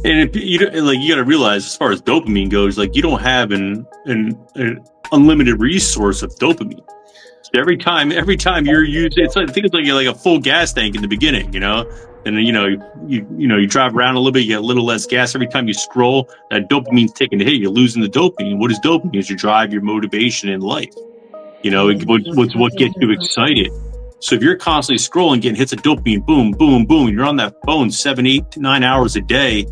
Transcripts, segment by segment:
And if you like, you got to realize, as far as dopamine goes, like you don't have an unlimited resource of dopamine. So every time you're using, it's like, I think it's like a full gas tank in the beginning, you know. And then you drive around a little bit, you get a little less gas. Every time you scroll, that dopamine's taking a hit. You're losing the dopamine. What is dopamine? It's your drive, your motivation in life. You know, what gets you excited. So if you're constantly scrolling, getting hits of dopamine, boom, boom, boom, you're on that phone 7, 8, 9 hours a day.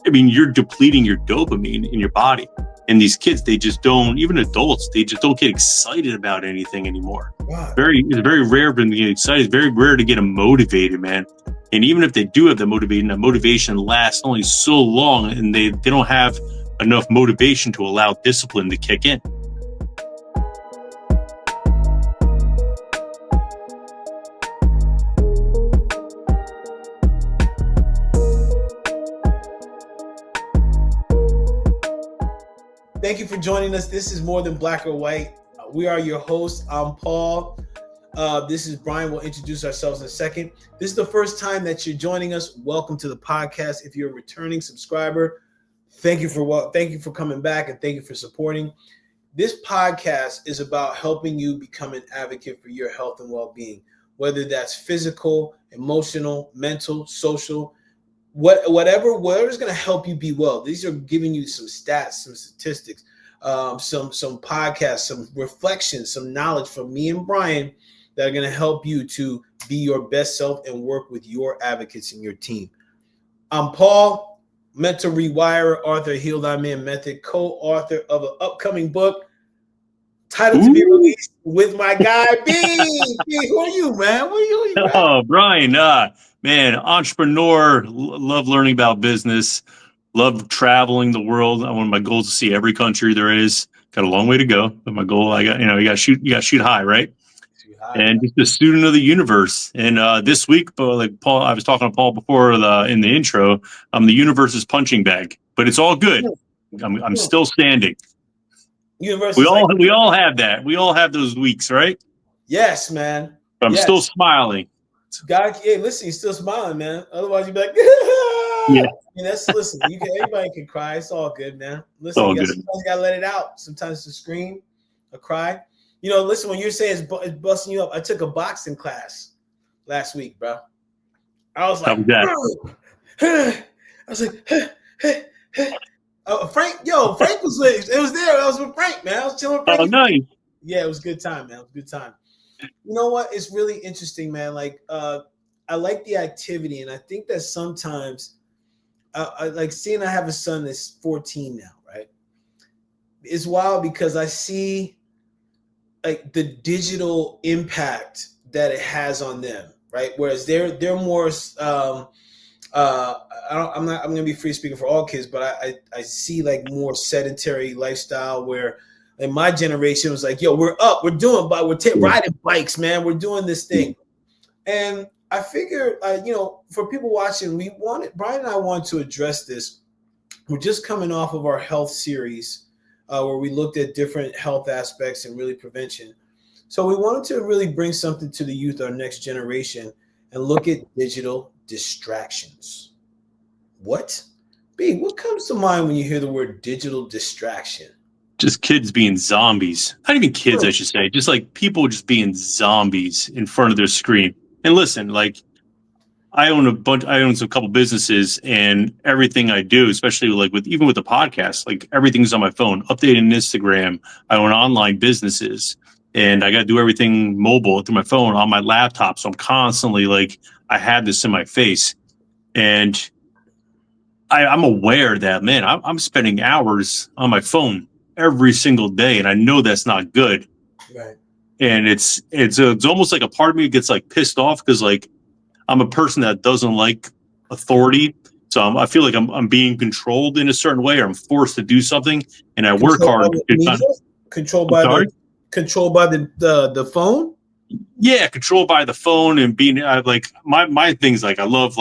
I mean, you're depleting your dopamine in your body. And these kids, they just don't, even adults, they just don't get excited about anything anymore. Wow. It's very rare for them to get excited. It's very rare to get them motivated, man. And even if they do have that motivation lasts only so long, and they don't have enough motivation to allow discipline to kick in. Thank you for joining us. This is More Than Black or White. We are your hosts. I'm Paul. This is Brian. We'll introduce ourselves in a second. This is the first time that you're joining us. Welcome to the podcast. If you're a returning subscriber, thank you for coming back, and thank you for supporting. This podcast is about helping you become an advocate for your health and well-being, whether that's physical, emotional, mental, social, whatever's going to help you be well. These are giving you some stats, some statistics, some podcasts, some reflections, some knowledge from me and Brian that are going to help you to be your best self and work with your advocates and your team. I'm Paul, mental rewirer, author of Heal Thy Man Method, co-author of an upcoming book titled to be released with my guy B. B, who are you, man? Who are you? Oh, Brian, man, entrepreneur, love learning about business, love traveling the world. One of my goals is to see every country there is. Got a long way to go, but my goal, you got to shoot high, right? And just a student of the universe. And this week, like Paul, I was talking to Paul before in the intro. I'm the universe's punching bag, but it's all good. I'm still standing. Universe. We all have that. We all have those weeks, right? Yes, man. But I'm still smiling. God, hey, listen, you're still smiling, man. Otherwise, you'd be like, yeah. Listen, everybody can cry. It's all good, man. Listen, sometimes you gotta let it out. Sometimes to scream or cry. Listen, when you're saying it's busting you up, I took a boxing class last week, bro. I was like, Frank was with. It was there. I was with Frank, man. I was chilling with Frank. Oh, nice. Yeah, it was a good time, man. It was a good time. You know what? It's really interesting, man. Like, I like the activity, and I think that sometimes, I like seeing. I have a son that's 14 now, right? It's wild because I see like the digital impact that it has on them, right? Whereas they're more. I'm going to be free speaking for all kids, but I see like more sedentary lifestyle where. And my generation was like, yo, we're up, we're doing, but we're riding bikes, man. We're doing this thing. And I figured, for people watching, Brian and I want to address this. We're just coming off of our health series where we looked at different health aspects and really prevention. So we wanted to really bring something to the youth, our next generation, and look at digital distractions. What? B, what comes to mind when you hear the word digital distraction? Just kids being zombies. Not even kids, I should say. Just like people just being zombies in front of their screen. And listen, like I own a couple businesses, and everything I do, especially like with the podcast, like everything's on my phone, updating Instagram. I own online businesses, and I got to do everything mobile through my phone on my laptop. So I'm constantly like, I have this in my face, and I'm aware that, man, I'm spending hours on my phone every single day, and I know that's not good. Right. And it's almost like a part of me gets like pissed off because like I'm a person that doesn't like authority, so I feel like I'm being controlled in a certain way, or I'm forced to do something, and I work hard. Controlled by the phone. Yeah, controlled by the phone, and being like my things. Like I love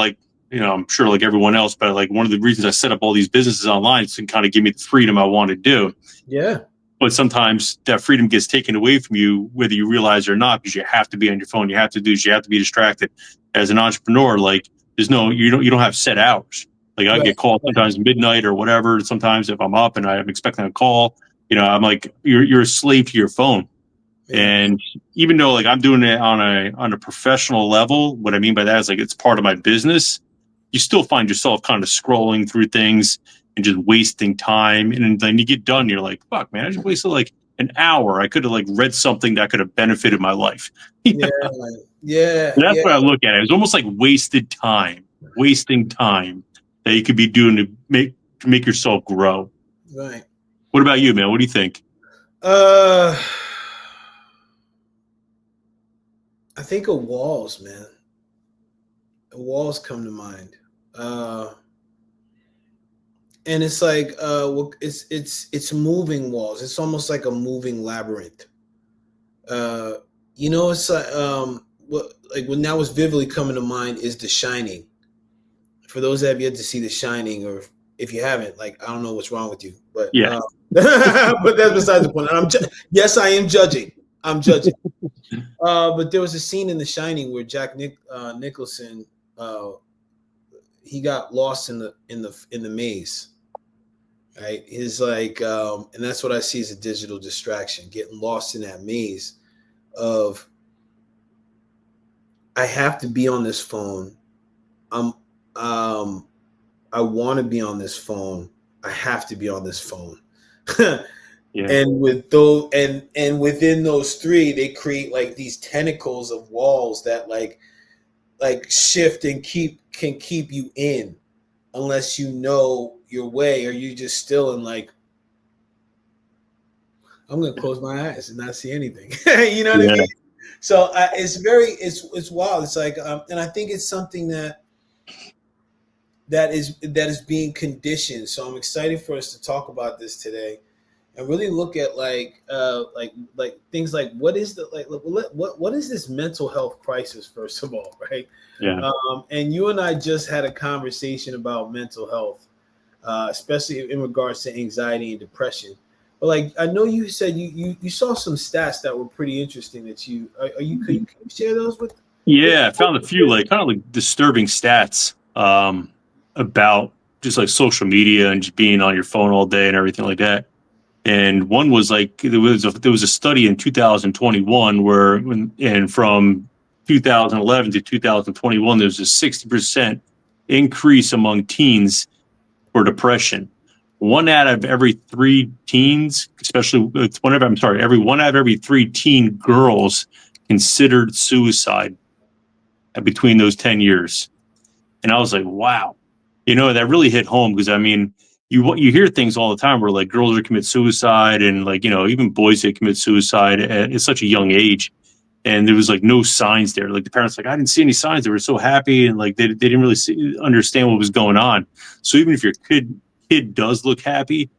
I'm sure like everyone else, but like one of the reasons I set up all these businesses online is to kind of give me the freedom I want to do. Yeah. But sometimes that freedom gets taken away from you, whether you realize it or not, because you have to be on your phone. You have to be distracted. As an entrepreneur, like you don't have set hours. Like I get called sometimes midnight or whatever. Sometimes if I'm up and I'm expecting a call, I'm like, you're a slave to your phone. Yeah. And even though like I'm doing it on a professional level, what I mean by that is like it's part of my business. You still find yourself kind of scrolling through things and just wasting time. And then you get done, you're like, fuck, man, I just wasted like an hour. I could have like read something that could have benefited my life. Yeah. And that's what I look at. It's almost like wasting time that you could be doing to make yourself grow. Right. What about you, man? What do you think? I think of walls, man. Walls come to mind. And it's like it's moving walls. It's almost like a moving labyrinth. It's what now was vividly coming to mind is The Shining. For those that have yet to see The Shining, or if you haven't, like, I don't know what's wrong with you, but yeah. But that's besides the point. Yes, I am judging. I'm judging. But there was a scene in The Shining where Jack Nicholson, he got lost in the maze. Right? He's like, and that's what I see as a digital distraction, getting lost in that maze of, I have to be on this phone. I want to be on this phone. I have to be on this phone. Yeah. And with those, and within those three, they create like these tentacles of walls that like shift and can keep you in, unless you know your way, or you just still in like, I'm gonna close my eyes and not see anything. You know what I mean? So it's wild. It's like, and I think it's something that is being conditioned. So I'm excited for us to talk about this today, and really look at like things like what is this mental health crisis, first of all, right? Yeah. And you and I just had a conversation about mental health, especially in regards to anxiety and depression. But like, I know you said you saw some stats that were pretty interesting. That can you share those with? Yeah, I found a few like kind of like disturbing stats about just like social media and just being on your phone all day and everything like that. And one was like there was a study in 2021 and from 2011 to 2021 there was a 60% increase among teens for depression. One out of every three teens, every one out of every three teen girls considered suicide between those 10 years. And I was like, wow, that really hit home, because I mean, you hear things all the time where like girls are commit suicide, and like, even boys that commit suicide at such a young age. And there was like no signs there. Like the parents, like, I didn't see any signs. They were so happy, and like they didn't really understand what was going on. So even if your kid does look happy,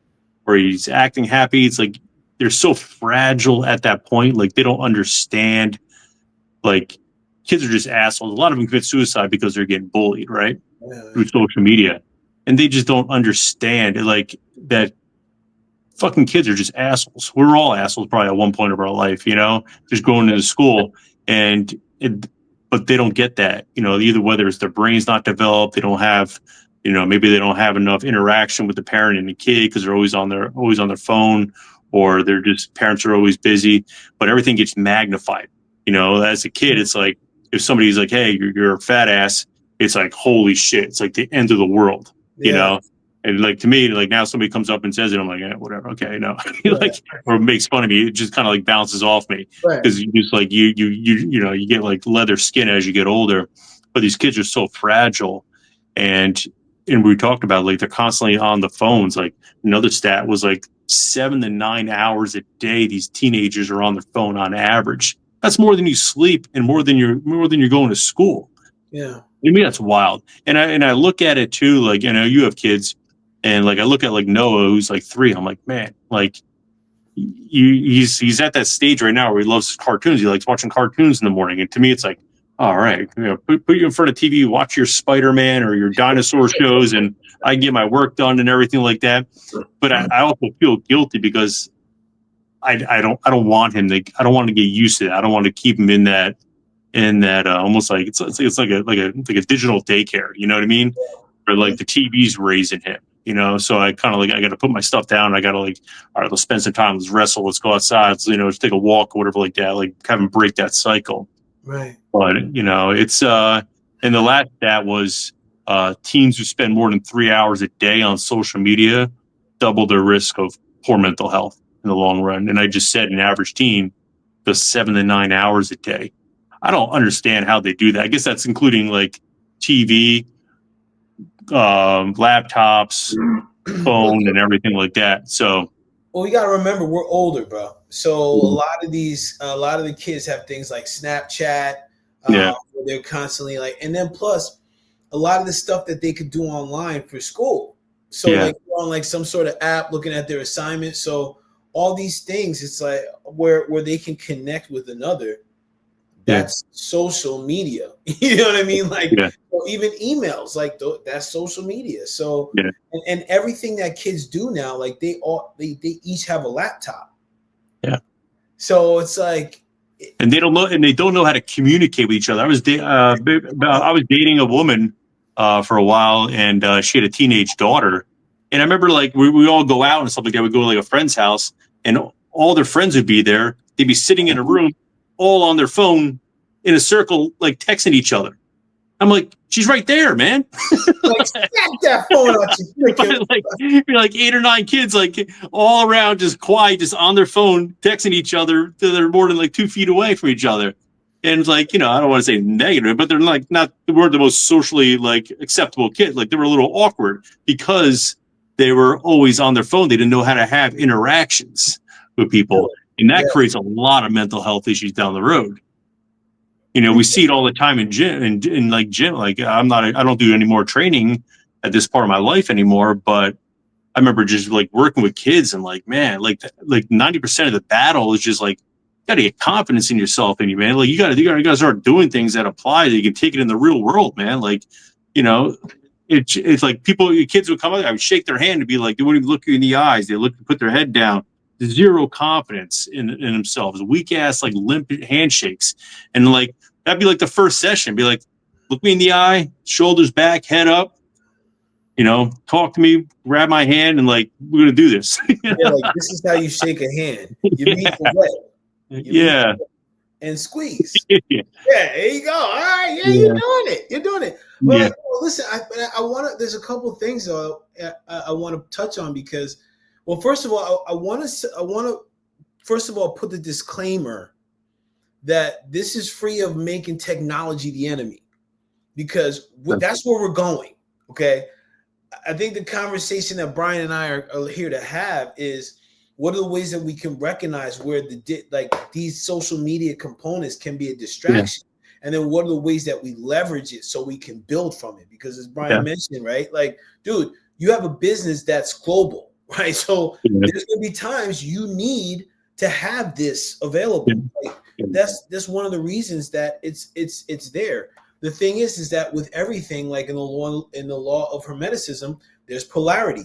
or he's acting happy, it's like they're so fragile at that point. Like they don't understand. Like kids are just assholes. A lot of them commit suicide because they're getting bullied, right? Yeah. Through social media, and they just don't understand it, like that. Fucking kids are just assholes. We're all assholes probably at one point of our life, just going into school, but they don't get that, either whether it's their brain's not developed, they don't have, maybe they don't have enough interaction with the parent and the kid because they're always on their phone, or they're just, parents are always busy, but everything gets magnified. As a kid, it's like, if somebody's like, hey, you're a fat ass, it's like, holy shit, it's like the end of the world, And like, to me, like now somebody comes up and says it, I'm like, whatever, okay, no, like, or makes fun of me, it just kind of like bounces off me, because you just like you get like leather skin as you get older. But these kids are so fragile, and we talked about like they're constantly on the phones. Like another stat was like 7 to 9 hours a day these teenagers are on their phone on average. That's more than you sleep, and more than you're going to school. Yeah. To me, that's wild. And I look at it too, like, you have kids, and like I look at like Noah, who's like 3. I'm like, man, like he's at that stage right now where he loves cartoons. He likes watching cartoons in the morning. And to me, it's like, all right, put you in front of TV, watch your Spider-Man or your dinosaur shows, and I can get my work done and everything like that. But I also feel guilty because I don't want him to. I don't want to get used to that. I don't want to keep him in that almost like it's like a digital daycare. You know what I mean? or like the TV's raising him, you know. So I kind of like, I got to put my stuff down. I got to like, all right, let's spend some time. Let's wrestle. Let's go outside. Let's, you know, let's take a walk or whatever like that. Like kind of break that cycle. Right. But you know, it's and the last stat was teens who spend more than 3 hours a day on social media double their risk of poor mental health in the long run. And I just said an average teen does 7 to 9 hours a day. I don't understand how they do that. I guess that's including like TV, laptops, phone, and everything like that. So, well, you got to remember we're older, bro. So a lot of the kids have things like Snapchat. yeah, Where they're constantly like, and then plus a lot of the stuff that they could do online for school. So like on like some sort of app looking at their assignment. So all these things, it's like where they can connect with another. That's social media. You know what I mean? Like or even emails, like that's social media. So and everything that kids do now, like they each have a laptop. Yeah. So it's like, and they don't know how to communicate with each other. I was dating a woman for a while, and she had a teenage daughter. And I remember like we all go out and stuff like that. We go to like a friend's house, and all their friends would be there. They'd be sitting in a room, all on their phone, in a circle, like texting each other. I'm like, she's right there, man. Like, snap that phone out you. Like, you're like 8 or 9 kids, like all around, just quiet, just on their phone, texting each other till they're more than like 2 feet away from each other. And it's like, you know, I don't want to say negative, but they're like they weren't the most socially like acceptable kids. Like they were a little awkward because they were always on their phone. They didn't know how to have interactions with people, and that creates a lot of mental health issues down the road. You know, we see it all the time in gym and in like gym. Like I don't do any more training at this part of my life anymore. But I remember just like working with kids and like, man, like 90% of the battle is just like, you got to get confidence in yourself, and you, man, like you got to start doing things that apply that you can take it in the real world, man. Like, you know, it's like kids would come up, I would shake their hand and be like, they wouldn't even look you in the eyes. They put their head down. Zero confidence in themselves, weak ass, like limp handshakes. And like, that'd be like the first session, be like, look me in the eye, shoulders back, head up, you know, talk to me, grab my hand, and like, we're going to do this. Like, this is how you shake a hand. You meet the way. And squeeze. There you go. All right. You're doing it. But like, well, listen, I want to, there's a couple of things though I want to touch on because, well, first of all, I want to first of all put the disclaimer that this is free of making technology the enemy, because that's where we're going. Okay, I think the conversation that Brian and I are here to have is, what are the ways that we can recognize where these social media components can be a distraction, and then what are the ways that we leverage it so we can build from it? Because as Brian mentioned, right, like, dude, you have a business that's global. Right. So there's going to be times you need to have this available. Like, that's one of the reasons that it's there. The thing is that with everything, like in the law of Hermeticism, there's polarity.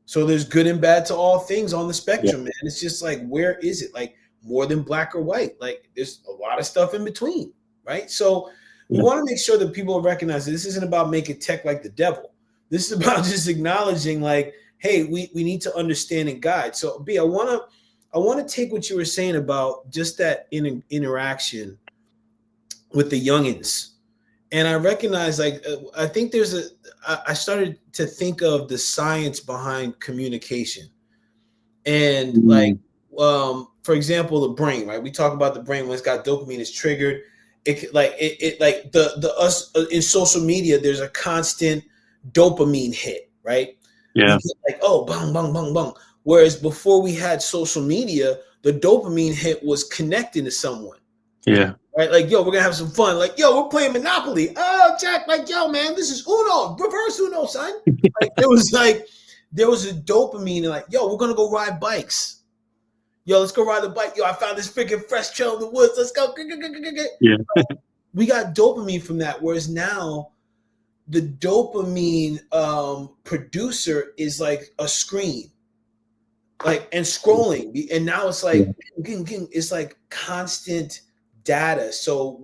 So there's good and bad to all things on the spectrum, man. It's just like, where is it? Like more than black or white? Like there's a lot of stuff in between. Right. So we want to make sure that people recognize that this isn't about making tech like the devil. This is about just acknowledging like, hey, we need to understand and guide. So B, I want to take what you were saying about just that interaction with the youngins. And I recognize, like, I think I started to think of the science behind communication. And like, for example, the brain, right? We talk about the brain when it's got dopamine, it's triggered. It like us in social media, there's a constant dopamine hit, right? Yeah. Like, oh, bang, bang, bang, bang. Whereas before we had social media, the dopamine hit was connecting to someone. Yeah. Right? Like, yo, we're going to have some fun. Like, yo, we're playing Monopoly. Oh, Jack, like, yo, man, this is Uno. Reverse Uno, son. Like, it was like, there was a dopamine. And like, yo, we're going to go ride bikes. Yo, let's go ride the bike. Yo, I found this freaking fresh trail in the woods. Let's go. Yeah. We got dopamine from that. Whereas now, the dopamine producer is like a screen, like, and scrolling, and now it's like it's like constant data. So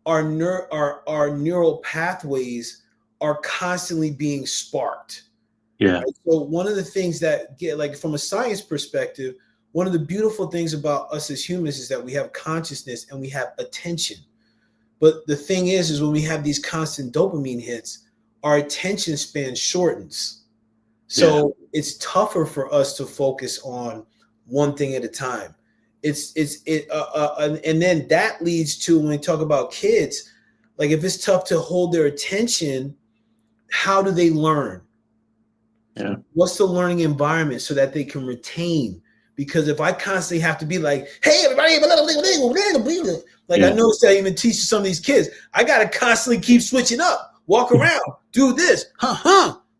our neural pathways are constantly being sparked. Yeah. Right? So one of the things that get, like, from a science perspective, one of the beautiful things about us as humans is that we have consciousness and we have attention. But the thing is when we have these constant dopamine hits, our attention span shortens. So it's tougher for us to focus on one thing at a time. And then that leads to, when we talk about kids, like, if it's tough to hold their attention, how do they learn? Yeah. What's the learning environment so that they can retain? Because if I constantly have to be like, hey, everybody, like, I noticed that I even teach some of these kids, I got to constantly keep switching up, walk around, do this,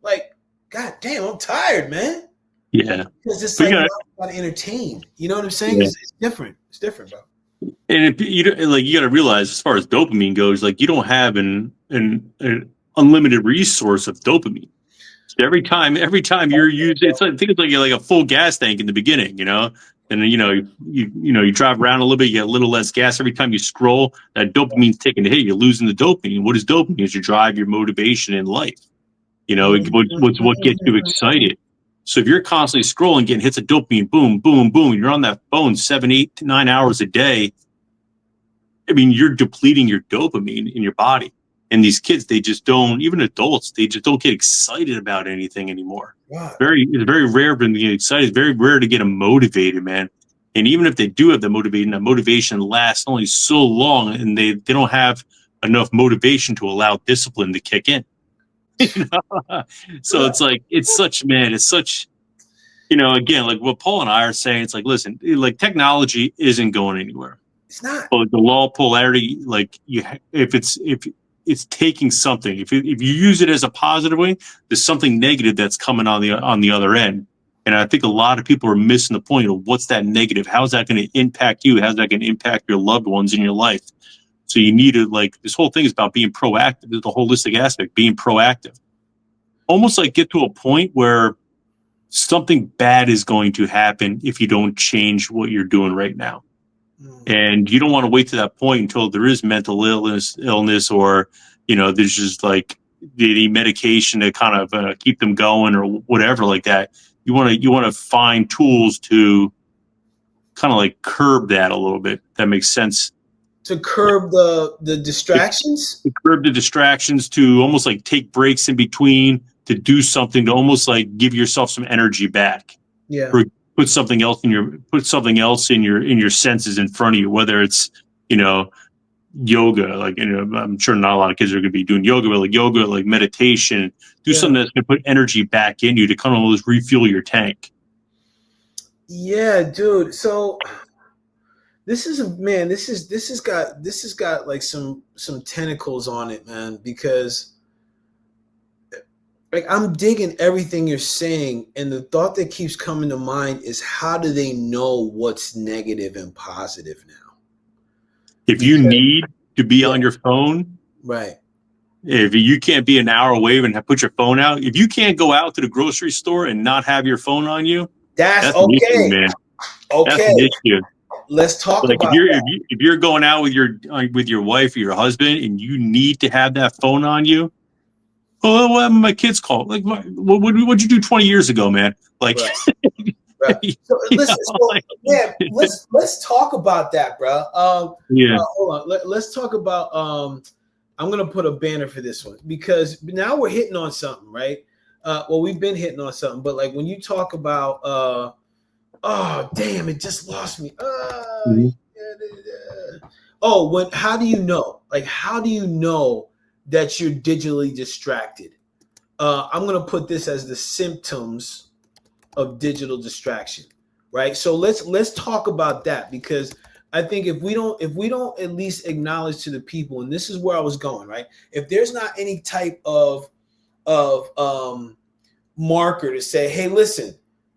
like, God damn, I'm tired, man. Yeah. Because it's like, you got to entertain. You know what I'm saying? Yeah. It's different. It's different, bro. And you got to realize, as far as dopamine goes, like, you don't have an unlimited resource of dopamine. So every time you're using, I think it's like a full gas tank in the beginning, and then, you drive around a little bit, you get a little less gas. Every time you scroll, that dopamine's taking a hit. You're losing the dopamine. What is dopamine? It's your drive, your motivation in life. What gets you excited. So if you're constantly scrolling, getting hits of dopamine, boom, boom, boom, you're on that phone 7, 8, 9 hours a day. I mean, you're depleting your dopamine in your body. And these kids, they just don't, even adults, they just don't get excited about anything anymore. Wow. It's very rare for them to get excited. It's very rare to get them motivated, man. And even if they do have the motivation, that motivation lasts only so long, and they don't have enough motivation to allow discipline to kick in. So it's like, it's such, again, like what Paul and I are saying, it's like, listen, like, technology isn't going anywhere. It's not. But the law of polarity, like, if it's taking something, if you use it as a positive way, there's something negative that's coming on the other end. And I think a lot of people are missing the point of what's that negative. How's that going to impact you? How's that going to impact your loved ones in your life? So you need to, like, this whole thing is about being proactive. The holistic aspect, being proactive. Almost like get to a point where something bad is going to happen if you don't change what you're doing right now. And you don't want to wait to that point until there is mental illness, or, there's just like the medication to kind of keep them going or whatever like that. You want to find tools to kind of like curb that a little bit. That makes sense. To curb the distractions? To curb the distractions, to almost like take breaks in between, to do something to almost like give yourself some energy back. Yeah. Or put something else in your senses in front of you, whether it's, yoga, like, I'm sure not a lot of kids are going to be doing yoga, but like yoga, like meditation, do something that's going to put energy back in you to kind of almost refuel your tank. Yeah, dude. So this has got like some tentacles on it, man, because, like, I'm digging everything you're saying, and the thought that keeps coming to mind is, how do they know what's negative and positive now? If you need to be on your phone, right? If you can't be an hour away and put your phone out, if you can't go out to the grocery store and not have your phone on you, that's okay, an issue, man. Okay, that's an issue. Let's talk like about if you're going out with your wife or your husband and you need to have that phone on you. Oh, what my kids call? Like, what'd you do 20 years ago, man? Like, right. So, listen, let's talk about that, bro. Hold on. Let's talk about. I'm gonna put a banner for this one, because now we're hitting on something, right? Well, we've been hitting on something, but like when you talk about, oh damn, it just lost me. How do you know? Like, how do you know that you're digitally distracted? I'm going to put this as the symptoms of digital distraction, right? So let's talk about that, because I think if we don't at least acknowledge to the people, and this is where I was going, right? If there's not any type of marker to say, hey, listen,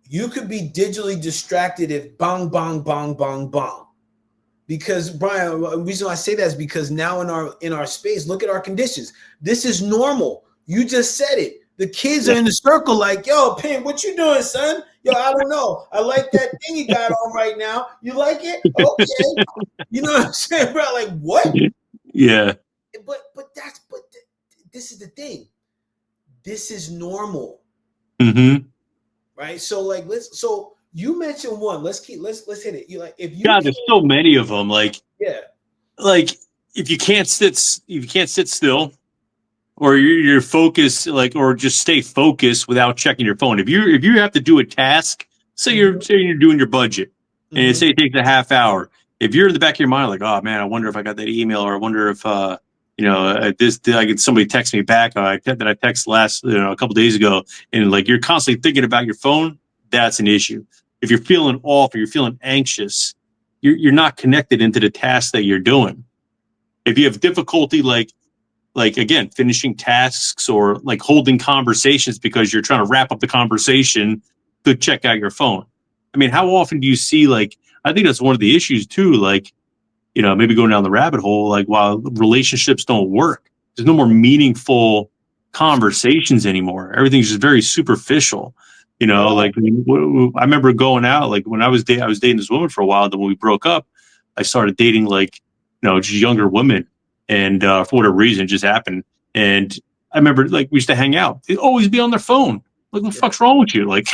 you could be digitally distracted if bang, bang, bang, bang, bang. Because, Brian, the reason I say that is because now in our space, look at our conditions. This is normal. You just said it. The kids are in the circle like, yo, Pim, what you doing, son? Yo, I don't know. I like that thing you got on right now. You like it? Okay. You know what I'm saying, bro? Like, what? Yeah. But this is the thing. this is normal, Mm-hmm. right? So like so you mentioned one. Let's hit it. You like if you God, can, there's so many of them. yeah. Like if you can't sit still, or you're focused, or just stay focused without checking your phone. If you have to do a task, Mm-hmm, say you're doing your budget, and mm-hmm, say it takes a half hour. If you're in the back of your mind, like, oh man, I wonder if I got that email, or I wonder if this did I get somebody text me back that I texted last a couple days ago, and like you're constantly thinking about your phone. That's an issue. If you're feeling off or you're feeling anxious, you're not connected into the task that you're doing. If you have difficulty, again, finishing tasks or like holding conversations because you're trying to wrap up the conversation to check out your phone. I mean, how often do you see, I think that's one of the issues too, maybe going down the rabbit hole, like, while relationships don't work, there's no more meaningful conversations anymore. Everything's just very superficial. right. I remember going out, like when I was dating this woman for a while. Then when we broke up, I started dating, just younger women. And for whatever reason, it just happened. And I remember, like, we used to hang out. They'd always be on their phone. Like, what the Yeah. fuck's wrong with you? Like,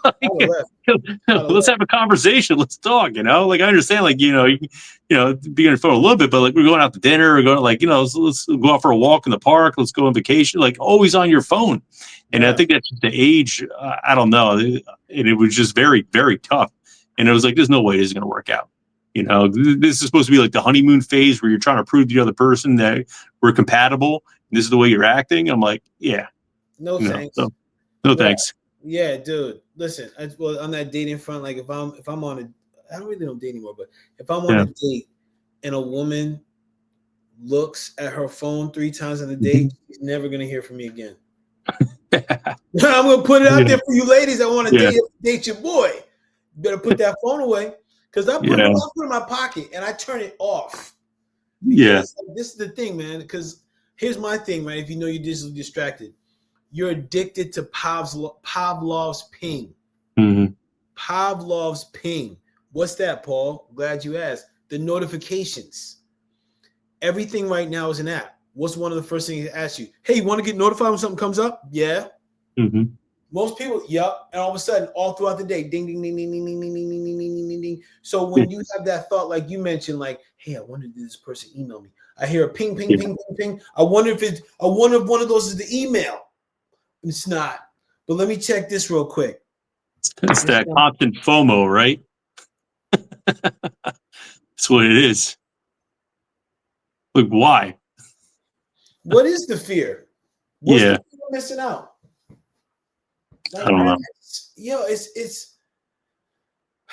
I would left. let's have a conversation. Let's talk. Like, I understand, being on your phone a little bit, but like, we're going out to dinner, we're going, let's go out for a walk in the park. Let's go on vacation. Like, always on your phone. And I Yeah. think that's just the age. I don't know. And it was just very, very tough. And it was like, there's no way this is going to work out. This is supposed to be like the honeymoon phase where you're trying to prove to the other person that we're compatible. And this is the way you're acting. I'm like, yeah, No thanks. so, no Yeah. thanks. Yeah, dude. Listen, well, on that dating front, like if I'm on a, I don't really don't date anymore, but if I'm on Yeah. a date and a woman looks at her phone 3 times on the Mm-hmm. date, she's never gonna hear from me again. I'm gonna put it out there for you ladies that want to Yeah. date your boy. You better put that phone away. Because I put Yeah. it in my pocket and I turn it off. Yeah. Because this is the thing, man. Because here's my thing, man. If you know you're distracted, you're addicted to Pavlov's ping. Mm-hmm. Pavlov's ping. What's that, Paul? Glad you asked. The notifications. Everything right now is an app. What's one of the first things they ask you? Hey, you want to get notified when something comes up? Yeah. Mm-hmm. Most people, yep. And all of a sudden, all throughout the day, ding, ding, ding, ding, ding, ding, ding, ding, ding, ding, ding, ding. So when you have that thought, like you mentioned, like, hey, I wonder if this person email me. I hear a ping, ping, ping, ping, ping. I wonder if one of those is the email. It's not. But let me check this real quick. It's that constant FOMO, right? That's what it is. Like, why? What is the fear? What's the fear of missing out? Like, I don't know. It's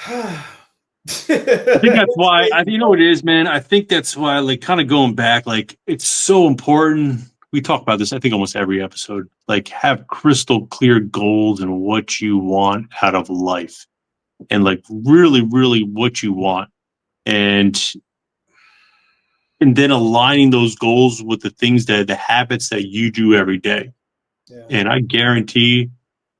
I think that's why. You know what it is, man. I think that's why, like, kind of going back, like, it's so important. We talk about this, I think, almost every episode. Like, have crystal clear goals and what you want out of life, and like really, really what you want, and then aligning those goals with the things the habits that you do every day. Yeah. And I guarantee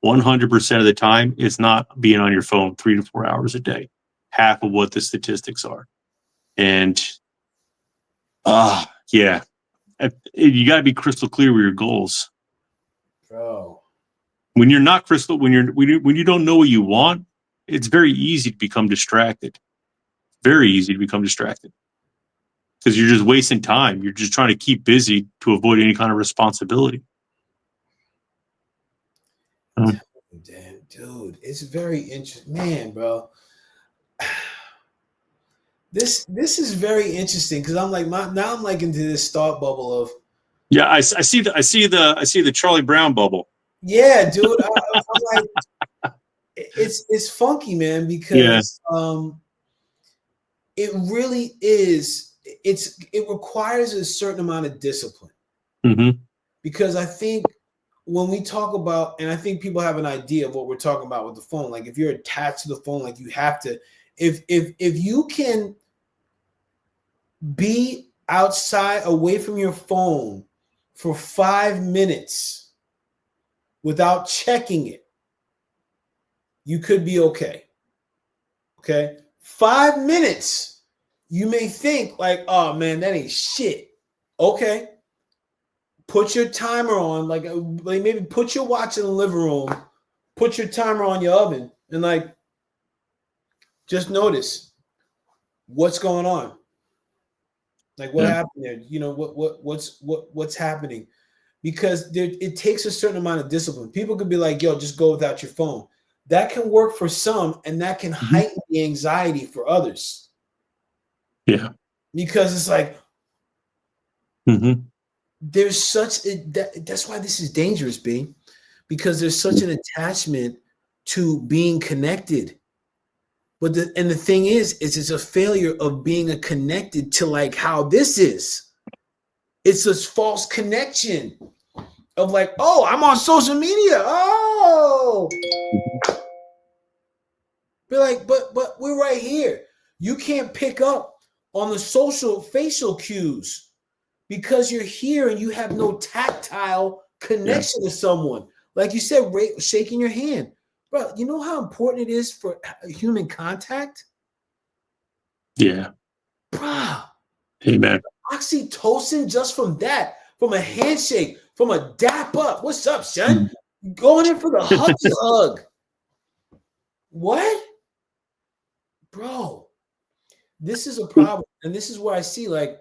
100% of the time, it's not being on your phone 3 to 4 hours a day. Half of what the statistics are. And yeah, you got to be crystal clear with your goals. Bro. When you're not crystal, when you don't know what you want, it's very easy to become distracted. Very easy to become distracted because you're just wasting time. You're just trying to keep busy to avoid any kind of responsibility. Damn, dude, it's very interesting, man, bro. This is very interesting because I'm like now I'm like into this thought bubble of yeah. I see the Charlie Brown bubble. Yeah, dude. I'm like it's funky, man, because it really is. It requires a certain amount of discipline. Mm-hmm. Because I think when we talk about, and I think people have an idea of what we're talking about with the phone. Like if you're attached to the phone, like you have to, if you can be outside away from your phone for 5 minutes without checking it, you could be okay. Okay. 5 minutes. You may think like, oh man, that ain't shit. Okay. put your timer on, like maybe put your watch in the living room, put your timer on your oven, and like just notice what's going on. Like what happened there? You know, what's happening? Because it takes a certain amount of discipline. People could be like, yo, just go without your phone. That can work for some, and that can heighten the anxiety for others. Yeah. Because it's like, there's such that's why this is dangerous, B, because there's such an attachment to being connected. But the thing is it's a failure of being connected to like how this is. It's this false connection of like, oh, I'm on social media. Oh, be like, but we're right here. You can't pick up on the social facial cues because you're here and you have no tactile connection to someone. Like you said, shaking your hand. Bro, you know how important it is for human contact? Yeah. Bro. Hey, man. Oxytocin just from that, from a handshake, from a dap up. What's up, son? Going in for the hug. What? Bro, this is a problem. And this is where I see, like,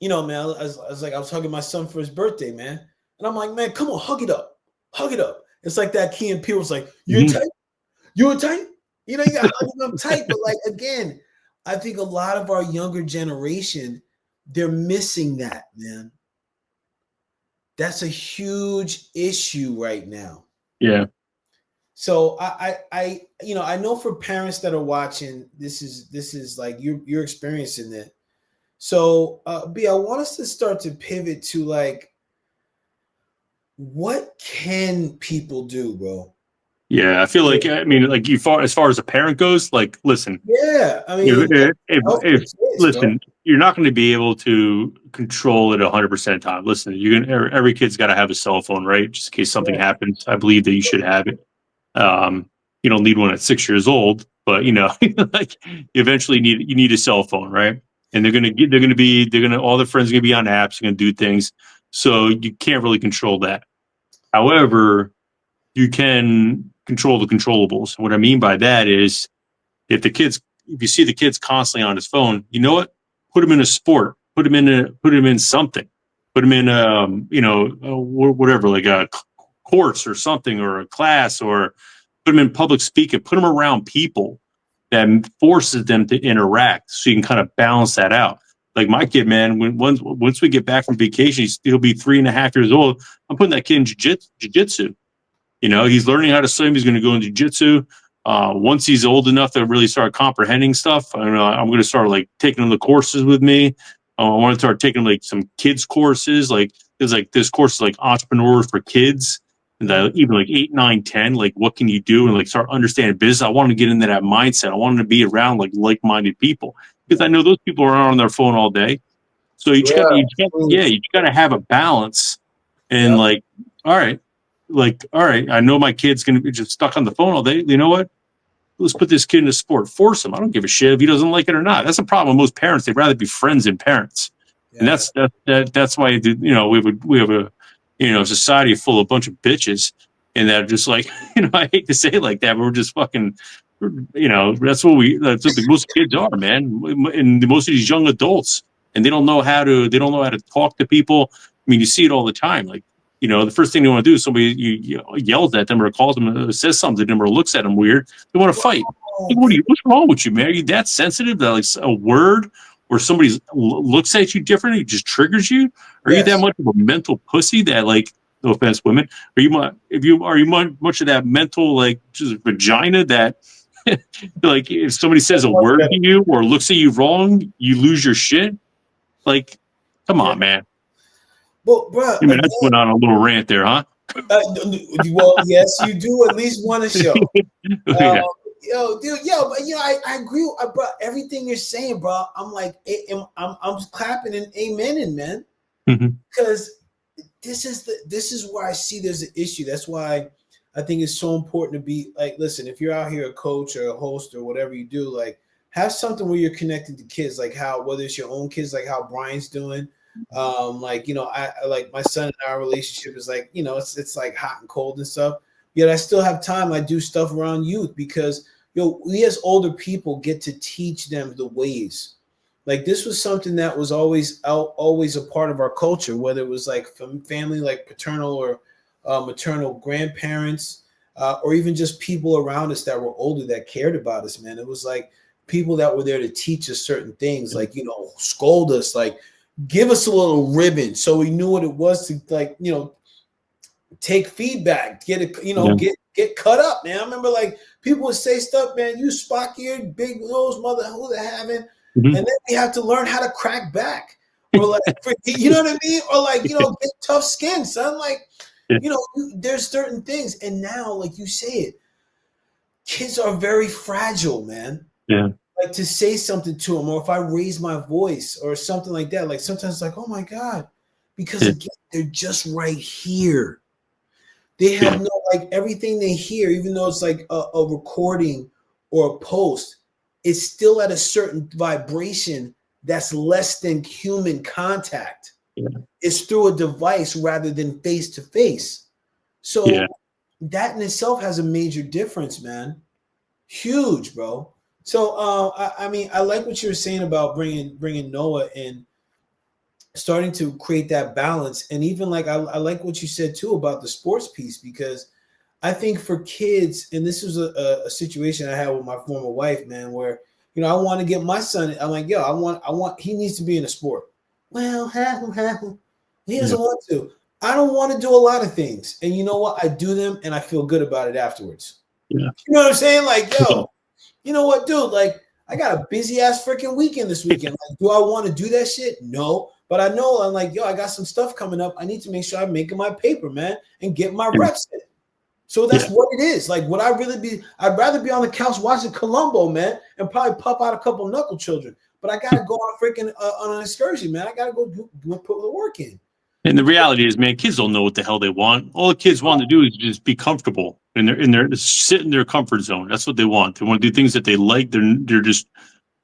you know, man, I was hugging my son for his birthday, man. And I'm like, man, come on, hug it up. Hug it up. It's like that Key and Peele was like, you tight? You tight? You know, you got hugging them tight. But like, again, I think a lot of our younger generation, they're missing that, man. That's a huge issue right now. Yeah. So I know for parents that are watching, this is like you're experiencing it. So B, I want us to start to pivot to like, what can people do, bro? Yeah, I feel like, I mean, like as far as a parent goes, like, listen. Yeah, I mean, if listen, you're not going to be able to control it 100% of the time. Listen, every kid's got to have a cell phone, right? Just in case something happens. I believe that you should have it. You don't need one at 6 years old, but you know, like you eventually need a cell phone, right? And all their friends are gonna be on apps, they're gonna do things. So you can't really control that. However, you can control the controllables. What I mean by that is if you see the kids constantly on his phone, you know what? Put him in a sport, put him in something, put him in, whatever, like a course or something, or a class, or put them in public speaking, put them around people that forces them to interact, so you can kind of balance that out. Like my kid, man, once we get back from vacation, he'll be 3.5 years old. I'm putting that kid in jiu-jitsu. You know, he's learning how to swim. He's going to go in jiu-jitsu. Once he's old enough to really start comprehending stuff, I'm going to start like taking him the courses with me. I want to start taking like some kids courses. Like there's like this course like entrepreneurs for kids, and even like 8, 9, 10. Like what can you do, and like start understanding business. I want to get into that mindset. I want to be around like-minded people, because I know those people are on their phone all day. So you got to have a balance, and like, all right, I know my kid's going to be just stuck on the phone all day. You know what? Let's put this kid in a sport. Force him. I don't give a shit if he doesn't like it or not. That's the problem with most parents. They'd rather be friends than parents. Yeah. And that's why, you know, we have a, you know, society full of a bunch of bitches, and that are just like, you know, I hate to say it like that, but we're just fucking, you know, that's what most kids are, man. And most of these young adults, and they don't know how to talk to people. I mean, you see it all the time. Like, you know, the first thing they want to do is somebody yells at them or calls them, or says something to them, or looks at them weird. They want to fight. Like, what's wrong with you, man? Are you that sensitive that like a word or somebody looks at you differently just triggers you? Are you that much of a mental pussy that, like, no offense, women, are you much of that mental, like, just vagina that like if somebody says a word to you or looks at you wrong, you lose your shit? Like, come on, man. Well, bro, I mean, that's went on a little rant there, huh? Well, yes, you do at least want to show. Yo, dude, but you know, I agree, bro. Everything you're saying, bro. I'm like, I'm clapping and amening, man. Because this is where I see there's an issue. That's why I think it's so important to be like, listen, if you're out here a coach or a host or whatever you do, like, have something where you're connected to kids, like how, whether it's your own kids, like how Brian's doing. Like, I like my son and our relationship is like, it's like hot and cold and stuff. Yet I still have time. I do stuff around youth because, we as older people get to teach them the ways. Like this was something that was always a part of our culture, whether it was like from family, like paternal or maternal grandparents, or even just people around us that were older that cared about us, man. It was like people that were there to teach us certain things, like, scold us, like give us a little ribbon so we knew what it was to, like, take feedback, get it, get cut up, man. I remember like people would say stuff, man, you spock-eared, big nose, mother, who the having, and then we have to learn how to crack back, or like, you know what I mean, or like, get tough skin, son. Like, there's certain things, and now, like you say it, kids are very fragile, man. Yeah. Like to say something to them, or if I raise my voice or something like that, like sometimes it's like, oh my God, because again, they're just right here. They have no, like everything they hear, even though it's like a recording or a post, it's still at a certain vibration that's less than human contact. Yeah. It's through a device rather than face to face. So that in itself has a major difference, man. Huge, bro. So I mean, I like what you were saying about bringing Noah in, starting to create that balance. And even like I like what you said too about the sports piece, because I think for kids, and this was a situation I had with my former wife, man, where I want to get my son, I'm like, yo, I want he needs to be in a sport. Well, he doesn't want to. I don't want to do a lot of things, and you know what, I do them and I feel good about it afterwards. You know what I'm saying? Like, yo, you know what, dude, like I got a busy ass freaking weekend this weekend. Like, do I want to do that shit? No. But I know, I'm like, yo, I got some stuff coming up. I need to make sure I'm making my paper, man, and get my reps in. So that's what it is. Like, would I really be? I'd rather be on the couch watching Columbo, man, and probably pop out a couple knuckle children. But I gotta go on a freaking on an excursion, man. I gotta go put the work in. And the reality is, man, kids don't know what the hell they want. All the kids want to do is just be comfortable in their sit in their comfort zone. That's what they want. They want to do things that they like. They're just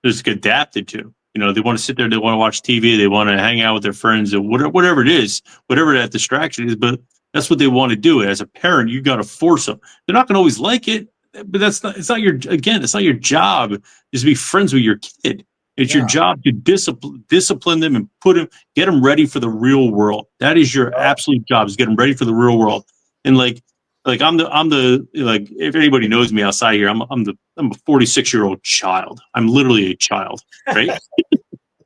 adapted to. They want to sit there. They want to watch TV. They want to hang out with their friends, or whatever it is, whatever that distraction is. But that's what they want to do. As a parent, you got to force them. They're not going to always like it, but it's not your job is to be friends with your kid. It's your job to discipline them and get them ready for the real world. That is your absolute job, is get them ready for the real world. And like I'm the if anybody knows me outside here, I'm a 46-year-old child. I'm literally a child, right?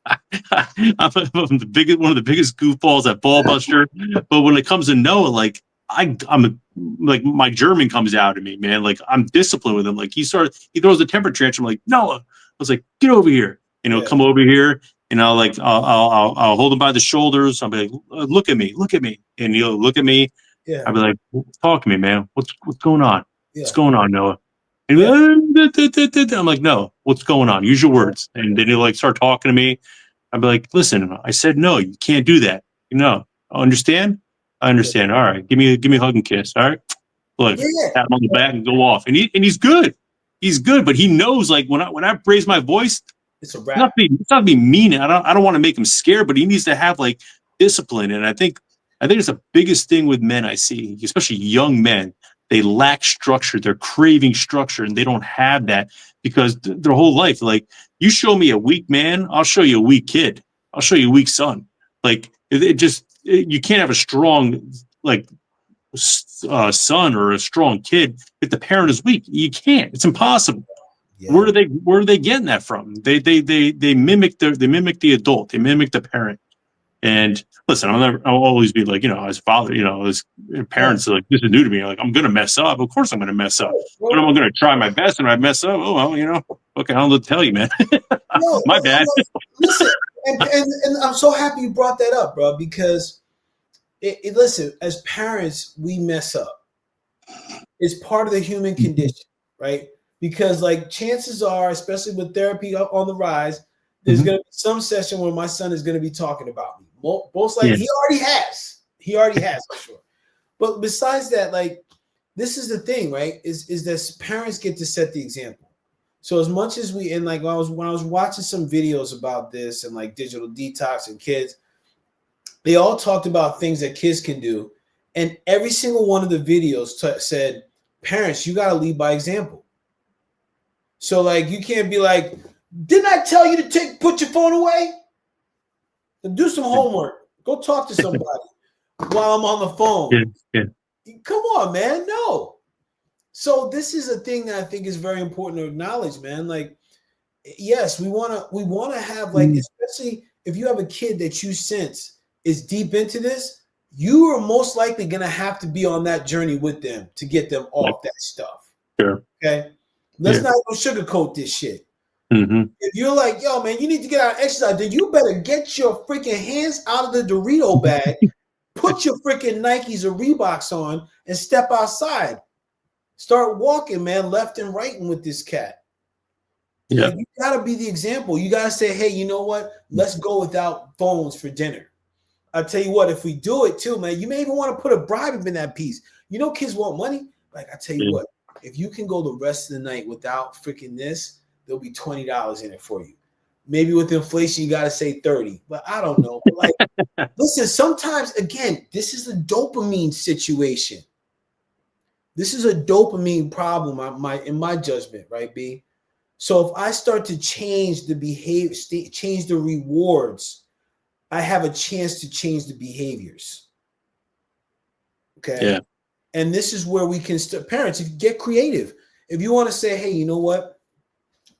I'm one of the biggest goofballs at Ball Buster. But when it comes to Noah, like I'm like my German comes out of me, man. Like I'm disciplined with him. Like he throws a temper tantrum. Like Noah, I was like, get over here. Come over here, and I'll hold him by the shoulders. I'll be like, look at me, and he'll look at me. Yeah. I'll be like, talk to me, man. What's going on? Yeah. What's going on, Noah? And I'm like, no, what's going on? Use your words. And then he'll like start talking to me. I'd be like, listen, I said no, you can't do that. Understand? I understand. All right, give me a hug and kiss. All right, look, pat him on the back and go off. And he's good. He's good, but he knows, like when I raise my voice, it's a wrap. It's not being mean. I don't want to make him scared, but he needs to have like discipline. And I think it's the biggest thing with men I see, especially young men. They lack structure. They're craving structure, and they don't have that because their whole life, like, you show me a weak man, I'll show you a weak kid. I'll show you a weak son. Like you can't have a strong son or a strong kid if the parent is weak. You can't. It's impossible. Yeah. Where are they getting that from? They mimic the adult. They mimic the parent. And listen, I'll always be like, as a father, as parents, like, this is new to me. Like, I'm going to mess up. Of course I'm going to mess up. But I'm going to try my best, and I mess up. Oh, well, okay, I'll tell you, man. My bad. Listen, and I'm so happy you brought that up, bro, because listen, as parents, we mess up. It's part of the human condition, right? Because like chances are, especially with therapy on the rise, there's going to be some session where my son is going to be talking about me. Most likely, he already has. For sure. But besides that, like, this is the thing, right? Is that parents get to set the example. So as much as when I was watching some videos about this and like digital detox and kids, they all talked about things that kids can do. And every single one of the videos said, parents, you got to lead by example. So like, you can't be like, didn't I tell you to put your phone away? Do some homework. Go talk to somebody while I'm on the phone. Come on, man. No. So this is a thing that I think is very important to acknowledge, man. Like, yes, we want to have, like, especially if you have a kid that you sense is deep into this, you are most likely going to have to be on that journey with them to get them off that stuff. Sure. Okay. Let's not sugarcoat this shit. If you're like, yo, man, you need to get out and exercise, then you better get your freaking hands out of the Dorito bag, put your freaking Nikes or Reeboks on, and step outside. Start walking, man, left and right with this cat. Yeah. Like, you got to be the example. You got to say, hey, you know what? Let's go without phones for dinner. I'll tell you what, if we do it too, man, you may even want to put a bribe in that piece. You know, kids want money. Like, I tell you what, if you can go the rest of the night without freaking this, there'll be $20 in it for you. Maybe with inflation, you got to say 30, but I don't know. But like, listen, sometimes, again, this is a dopamine situation. This is a dopamine problem in my judgment, right, B? So if I start to change the behavior, change the rewards, I have a chance to change the behaviors. Okay. Yeah. And this is where we can start. Parents, if you get creative, if you want to say, hey, you know what?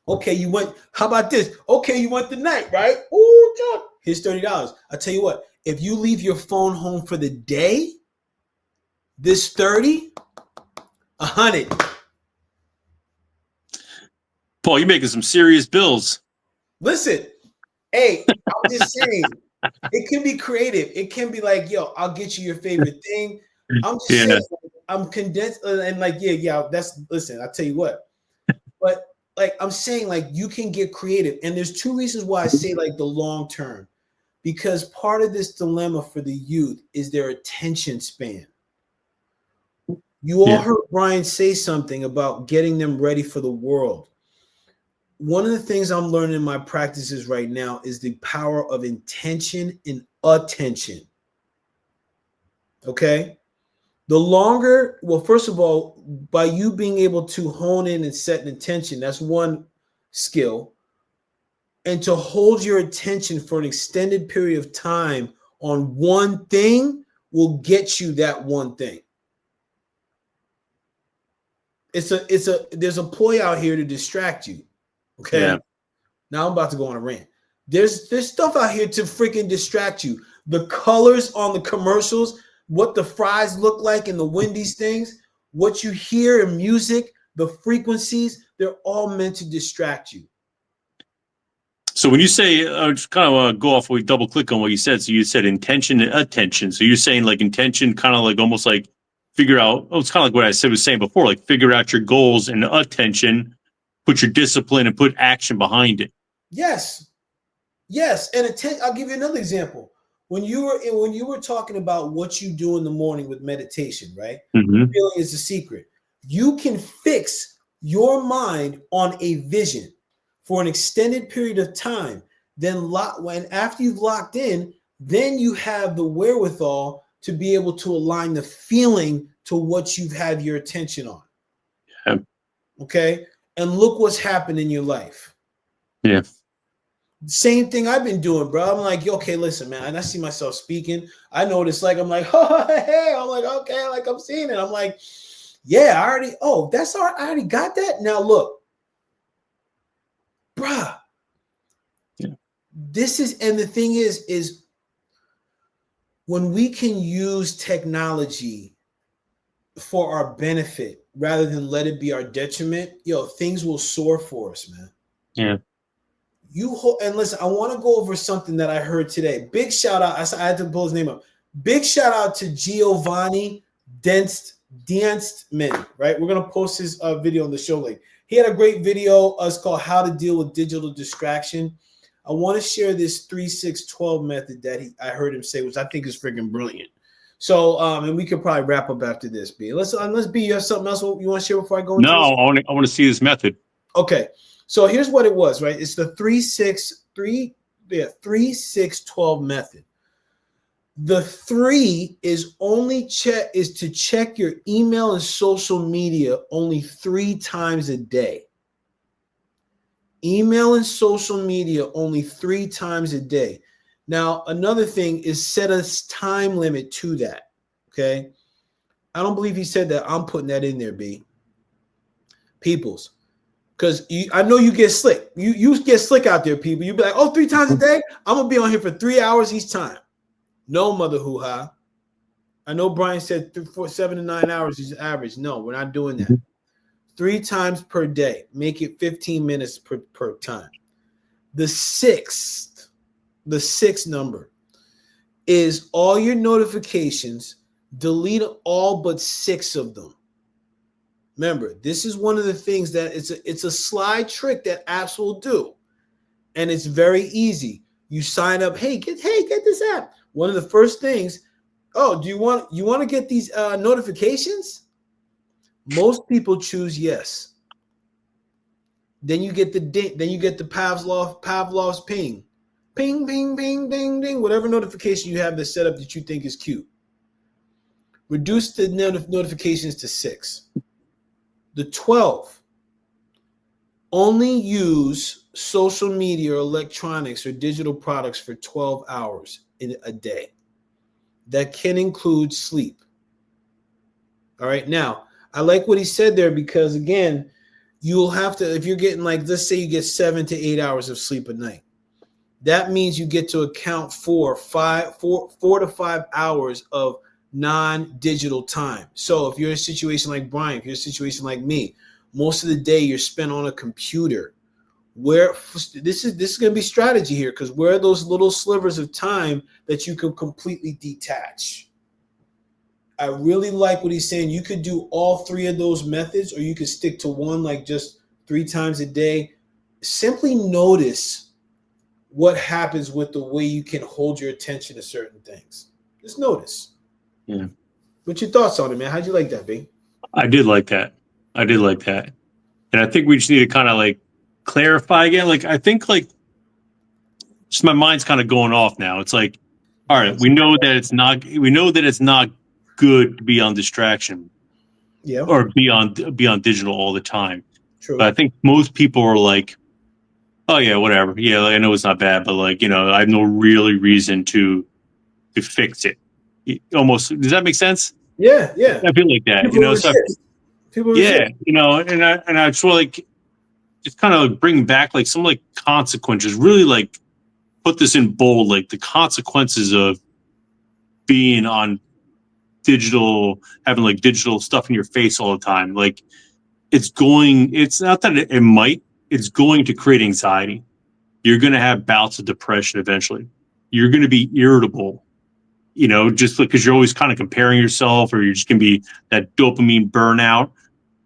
Okay, you went, how about this? Okay, you went the night, right? Ooh, God. Here's $30. I'll tell you what, if you leave your phone home for the day, this 30, 100. Paul, you're making some serious bills. Listen, hey, I'm just saying, it can be creative. It can be like, yo, I'll get you your favorite thing. I'm just saying, I'm condensed and like, listen, I'll tell you what. But like, I'm saying, like, you can get creative. And there's two reasons why I say like the long term, because part of this dilemma for the youth is their attention span. You all heard Brian say something about getting them ready for the world. One of the things I'm learning in my practices right now is the power of intention and attention. Okay. The longer, well, first of all, by you being able to hone in and set an intention, that's one skill. And to hold your attention for an extended period of time on one thing will get you that one thing. There's a ploy out here to distract you. Okay. Yeah. Now I'm about to go on a rant. There's stuff out here to freaking distract you. The colors on the commercials, what the fries look like in the Wendy's things, what you hear in music, the frequencies, they're all meant to distract you. So when you say, I just kind of want to go off, we double click on what you said. So you said intention and attention. So you're saying like intention, kind of like almost like figure out, it's kind of like what I was saying before, like figure out your goals, and attention, put your discipline and put action behind it. Yes. Yes. And I'll give you another example. When you were talking about what you do in the morning with meditation, right? Mm-hmm. Feeling is the secret. You can fix your mind on a vision for an extended period of time. Then after you've locked in, then you have the wherewithal to be able to align the feeling to what you've had your attention on. Yeah. Okay. And look what's happened in your life. Yeah. Same thing I've been doing, bro. I'm like, okay, listen, man. And I see myself speaking. I notice, like, I'm like, oh, hey. I'm like, okay, like I'm seeing it. I'm like, yeah, that's all right. I already got that. Now look, bruh. Yeah. And the thing is when we can use technology for our benefit rather than let it be our detriment, things will soar for us, man. Yeah. And listen, I want to go over something that I heard today. Big shout out. I had to pull his name up. Big shout out to Giovanni Dienstman, right? We're going to post his video on the show link. He had a great video. It's called How to Deal with Digital Distraction. I want to share this 3-6-12 method that I heard him say, which I think is freaking brilliant. So, and we could probably wrap up after this, B. Let's B, you have something else you want to share before I go into this? No, I want to see this method. Okay. So here's what it was, right? It's the 3-6-12 method. The 3 is to check your email and social media only 3 times a day. Email and social media only 3 times a day. Now, another thing is set a time limit to that. Okay. I don't believe he said that. I'm putting that in there, B. Peoples. Because I know you get slick. You get slick out there, people. You be like, oh, 3 times a day? I'm going to be on here for 3 hours each time. No, mother hoo-ha. I know Brian said 7 to 9 hours is average. No, we're not doing that. 3 times per day. Make it 15 minutes per time. The sixth number is all your notifications. Delete all but 6 of them. Remember, this is one of the things that it's a sly trick that apps will do. And it's very easy. You sign up, hey, get this app. One of the first things, oh, do you want to get these notifications? Most people choose yes. Then you get the Pavlov's ping. Ping, ping, ping, ding, ding, whatever notification you have that's set up that you think is cute. Reduce the notifications to 6. The 12, only use social media or electronics or digital products for 12 hours in a day. That can include sleep. All right. Now, I like what he said there because, again, you'll have to, if you're getting let's say you get 7 to 8 hours of sleep a night. That means you get to account for 4 to 5 hours of non-digital time. So if you're in a situation like Brian, if you're in a situation like me, most of the day you're spent on a computer. Where this is going to be strategy here, because where are those little slivers of time that you can completely detach? I really like what he's saying. You could do all 3 of those methods, or you could stick to one, like just 3 times a day. Simply notice what happens with the way you can hold your attention to certain things. Just notice. Yeah. What's your thoughts on it, man? How'd you like that, B? I did like that. And I think we just need to kind of clarify again. I think just my mind's kind of going off now. It's all right, we know that it's not good to be on distraction. Yeah. Or be on digital all the time. True. But I think most people are oh yeah, whatever. Yeah, I know it's not bad, but I have no really reason to fix it. Almost, does that make sense? Yeah. I feel like that. People resist. And I just want just kind of bring back some consequences. Really put this in bold, the consequences of being on digital, having digital stuff in your face all the time. It's not that it's going to create anxiety. You're going to have bouts of depression eventually. You're going to be irritable. Just because you're always kind of comparing yourself, or you're just going to be that dopamine burnout.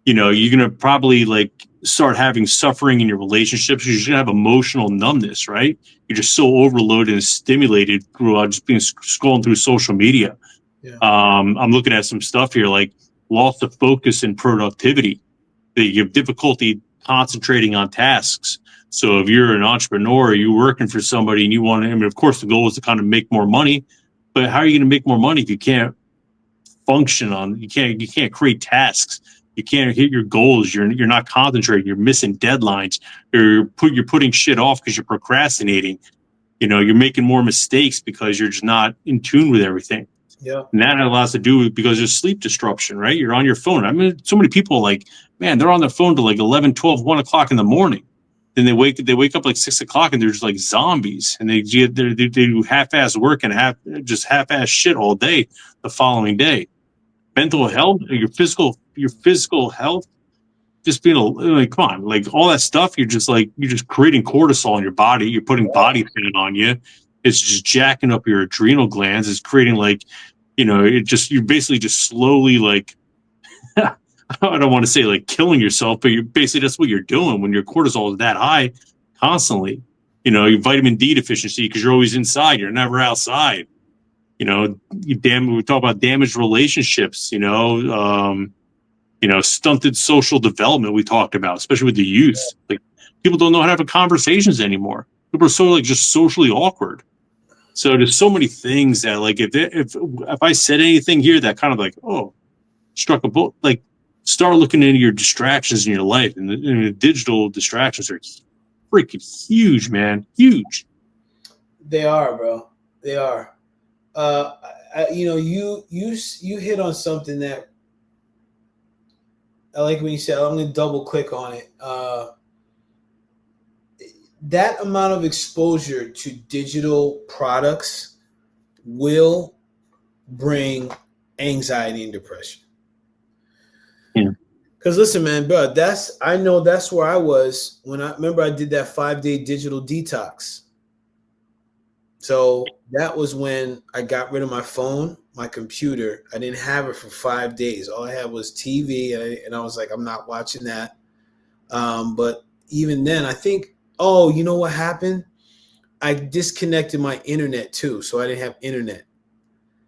You're going to probably start having suffering in your relationships. You're just going to have emotional numbness, right? You're just so overloaded and stimulated through just being scrolling through social media. Yeah. I'm looking at some stuff here, loss of focus and productivity. That you have difficulty concentrating on tasks. So if you're an entrepreneur, you're working for somebody and you want to, of course the goal is to kind of make more money. But how are you going to make more money if you can't function you can't create tasks? You can't hit your goals. You're not concentrating. You're missing deadlines. You're putting shit off because you're procrastinating. You're making more mistakes because you're just not in tune with everything. Yeah. And that has to do with because there's sleep disruption, right? You're on your phone. I mean, so many people man, they're on their phone till 11, 12, 1 o'clock in the morning. Then they wake up 6 o'clock and they're just zombies, and they do half-ass work and half-ass shit all day the following day. Mental health, your physical health, just being come on, all that stuff. You're just creating cortisol in your body. You're putting body fat on you. It's just jacking up your adrenal glands. It's creating you're basically just slowly I don't want to say killing yourself, but you're basically, that's what you're doing when your cortisol is that high constantly. Your vitamin D deficiency because you're always inside. You're never outside. We talk about damaged relationships, stunted social development we talked about, especially with the youth. People don't know how to have conversations anymore. People are so just socially awkward. So there's so many things that like if I said anything here that kind of like struck a bolt, like start looking into your distractions in your life, and the digital distractions are freaking huge, man, huge. They are, bro. They are. You hit on something that I like when you said. I'm going to double click on it. That amount of exposure to digital products will bring anxiety and depression. Yeah. Because listen, man, bro, I know that's where I was when I did that 5-day digital detox. So that was when I got rid of my phone, my computer. I didn't have it for 5 days. All I had was TV, and I was like, I'm not watching that. But even then, I think, you know what happened? I disconnected my internet too, so I didn't have internet.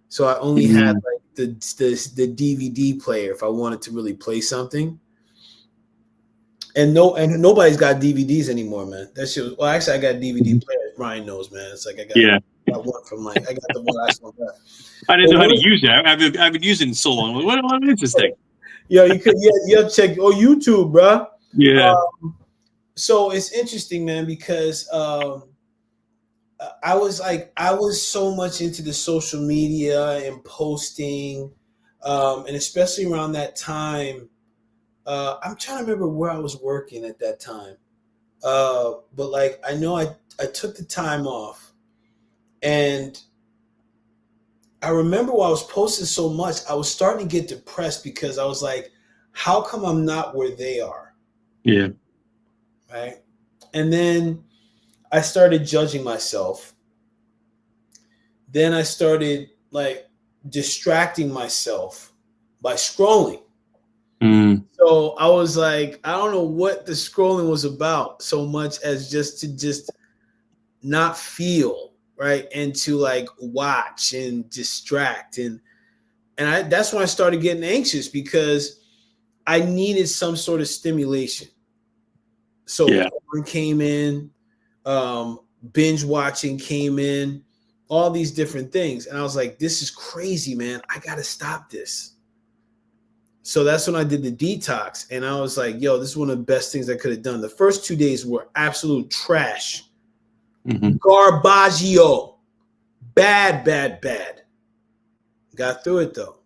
So I only had like the DVD player if I wanted to really play something. And nobody's got DVDs anymore, man. That shit was, well, actually, I got DVD players. Brian knows, man. It's like I got one from I got the one last one left. I didn't know how to use it. I've been using it in so long. Like, what is this thing? Yeah, you have to check YouTube, bro. Yeah. So it's interesting, man, because I was so much into the social media and posting, and especially around that time. I'm trying to remember where I was working at that time. But like, I know I took the time off, and I remember while I was posting so much, I was starting to get depressed because I was like, how come I'm not where they are? Yeah. Right. And then I started judging myself. Then I started like distracting myself by scrolling. So I was like, I don't know what the scrolling was about so much as just not feel, right? And to like watch and distract. And that's when I started getting anxious because I needed some sort of stimulation. So porn came in, binge watching came in, all these different things. And I was like, this is crazy, man. I got to stop this. So that's when I did the detox. And I was like, yo, this is one of the best things I could have done. The first 2 days were absolute trash. Garbaggio. Bad. Got through it, though.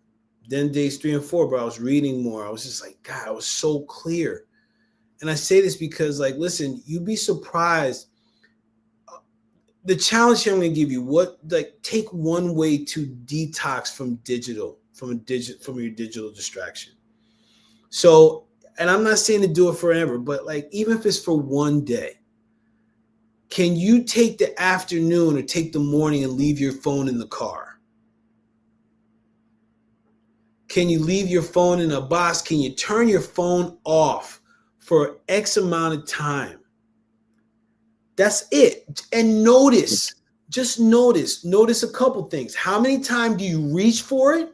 Then days 3 and 4, bro, I was reading more. I was just like, God, I was so clear. And I say this because, like, listen, you'd be surprised. The challenge here I'm going to give you, take one way to detox from your digital distraction. So, and I'm not saying to do it forever, but like, even if it's for one day, can you take the afternoon or take the morning and leave your phone in the car? Can you leave your phone in a box? Can you turn your phone off for X amount of time? That's it. And just notice a couple things. How many times do you reach for it?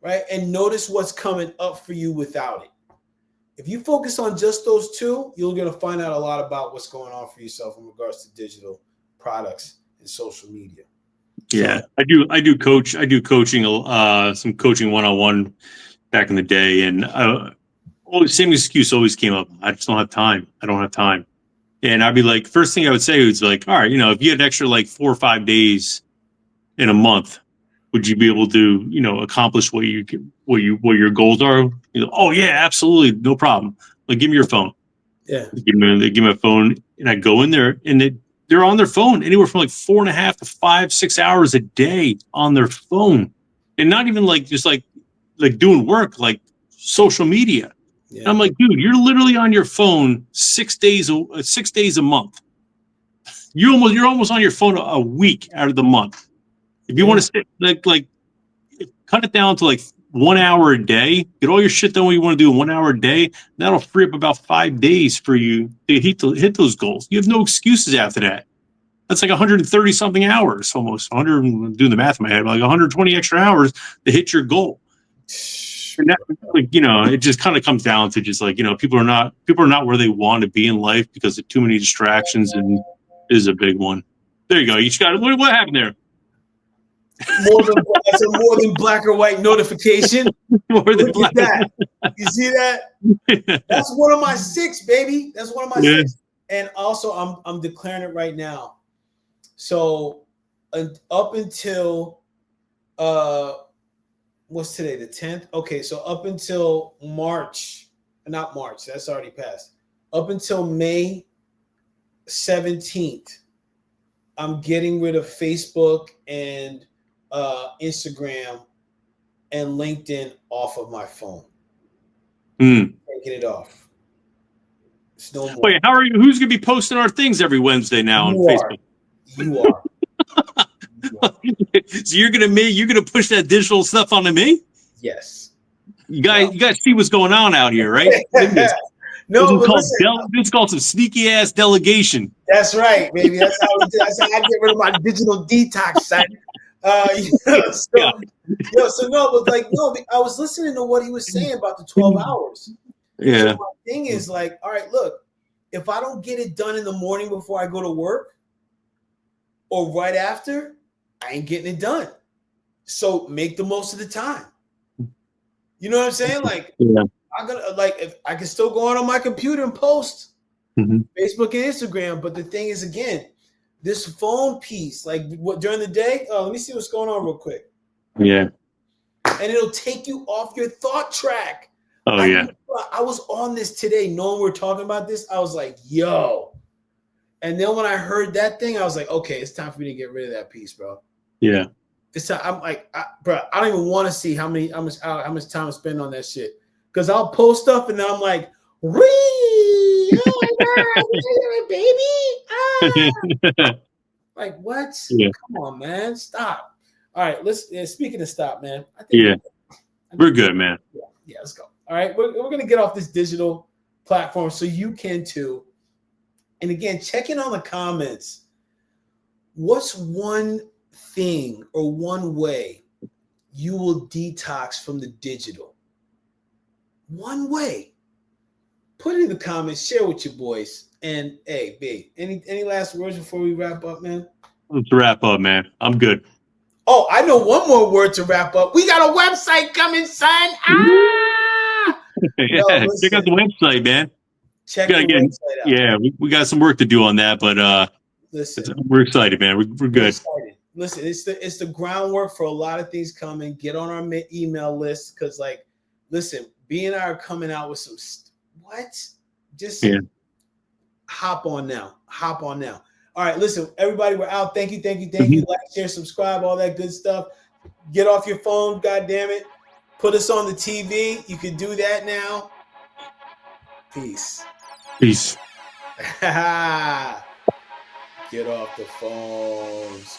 Right? And notice what's coming up for you without it. If you focus on just those two, you're going to find out a lot about what's going on for yourself in regards to digital products and social media. Yeah, I do coaching, some coaching one-on-one back in the day, and same excuse always came up. I just don't have time. I don't have time. And I'd be like, first thing I would say was like, all right, if you had an extra like 4 or 5 days in a month, would you be able to, accomplish what your goals are? Oh yeah, absolutely, no problem. Like, give me your phone. Yeah. Give me my phone, and I go in there, and they're on their phone anywhere from like 4.5 to 5, 6 hours a day on their phone, and not even like just like doing work, like social media. Yeah. I'm like, dude, you're literally on your phone 6 days a month. You're almost on your phone a week out of the month. If you want to sit like cut it down to like 1 hour a day, get all your shit done what you want to do in 1 hour a day. That'll free up about 5 days for you to hit those goals. You have no excuses after that. That's like 130 something hours, almost 100. I'm doing the math in my head, like 120 extra hours to hit your goal. And that, it just kind of comes down to just like, people are not where they want to be in life because of too many distractions, and is a big one. There you go. You just got what happened there? That's a more than black or white notification. More than Look black. at that. You see that? That's one of my 6, baby. That's one of my 6. And also, I'm declaring it right now. So up until what's today? The 10th. Okay, so up until March, not March. That's already passed. Up until May 17th, I'm getting rid of Facebook and Instagram and LinkedIn off of my phone. Taking it off. It's no more. Wait, how are you? Who's gonna be posting our things every Wednesday now on Facebook? You are. So you're gonna push that digital stuff onto me? Yes. You guys see what's going on out here, right? No, but this is called some sneaky ass delegation. That's right, baby. That's how I get rid of my digital detox, son. I was listening to what he was saying about the 12 hours. Yeah. So my thing is like, all right, look, if I don't get it done in the morning before I go to work or right after, I ain't getting it done. So make the most of the time. You know what I'm saying? Like, I'm gonna if I can still go on my computer and post Facebook and Instagram, but the thing is, again, this phone piece, like during the day. Oh, let me see what's going on real quick. Yeah, and it'll take you off your thought track. I was on this today, knowing we're talking about this. I was like, yo. And then when I heard that thing, I was like, okay, it's time for me to get rid of that piece, bro. Yeah. It's time. I'm like, bro, I don't even want to see how much time I spend on that shit. Because I'll post stuff and then I'm like, oh my God, baby. Like, what? Yeah. Come on, man. Stop. All right, speaking of stop, man. We're good, man. Yeah, let's go. All right, we're going to get off this digital platform so you can too. And again, check in on the comments. What's one thing or one way you will detox from the digital? One way. Put it in the comments. Share with your boys. And hey, B, any last words before we wrap up, man? Let's wrap up, man. I'm good. Oh, I know one more word to wrap up. We got a website coming, son. Check out the website, man. Check the website out. Yeah, we got some work to do on that, but we're excited, man. We're good. Excited. Listen, it's the groundwork for a lot of things coming. Get on our email list because, listen, B and I are coming out with some hop on now. All right, listen, everybody, we're out. Thank you. Like, share, subscribe, all that good stuff. Get off your phone, God damn it. Put us on the TV. You can do that now. Peace. Get off the phones.